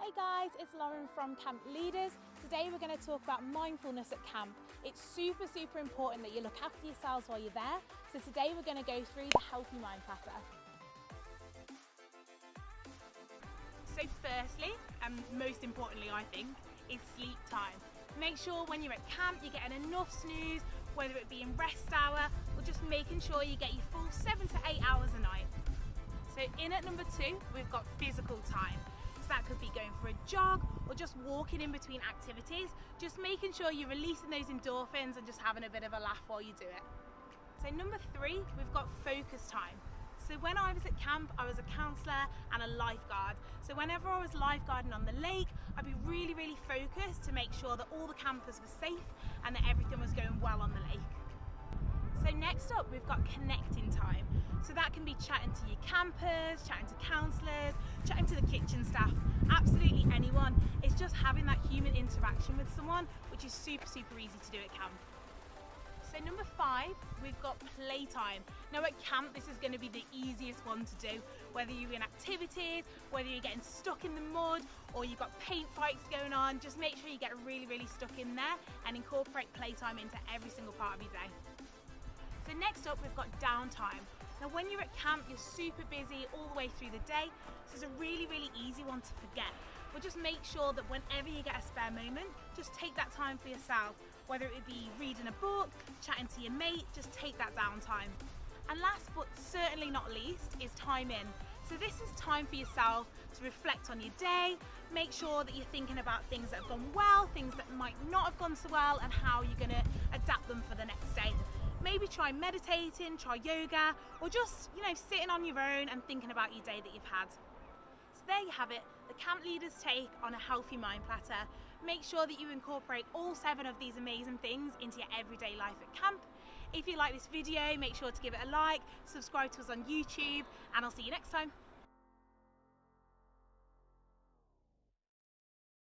Hey guys, it's Lauren from Camp Leaders. Today we're going to talk about mindfulness at camp. It's super important that you look after yourselves while you're there. So today we're going to go through the Healthy Mind Platter. So firstly, and most importantly I think, is sleep time. Make sure when you're at camp you're getting enough snooze, whether it be in rest hour or just making sure you get your full 7 to 8 hours a night. So in at number 2, we've got physical time. So that could be going for a jog or just walking in between activities, just making sure you're releasing those endorphins and just having a bit of a laugh while you do it. So number 3, we've got focus time. So when I was at camp, I was a counsellor and a lifeguard. So whenever I was lifeguarding on the lake, I'd be really focused to make sure that all the campers were safe and that everything was going well on the lake. So next up, we've got connecting time. So that can be chatting to your campers, chatting to counsellors, chatting to the kitchen staff, absolutely anyone. It's just having that human interaction with someone, which is super easy to do at camp. So number 5, we've got playtime. Now at camp, this is going to be the easiest one to do, whether you're in activities, whether you're getting stuck in the mud, or you've got paint fights going on, just make sure you get really stuck in there and incorporate playtime into every single part of your day. So next up, we've got downtime. Now when you're at camp, you're super busy all the way through the day, so it's a really easy one to forget. But just make sure that whenever you get a spare moment, just take that time for yourself, whether it be reading a book, chatting to your mate, just take that downtime. And last but certainly not least is time in. So this is time for yourself to reflect on your day, make sure that you're thinking about things that have gone well, things that might not have gone so well, and how you're going to adapt them for the next day. Maybe try meditating, try yoga, or just, sitting on your own and thinking about your day that you've had. So there you have it, the Camp Leaders' take on a healthy mind platter. Make sure that you incorporate all 7 of these amazing things into your everyday life at camp. If you like this video, make sure to give it a like, subscribe to us on YouTube, and I'll see you next time.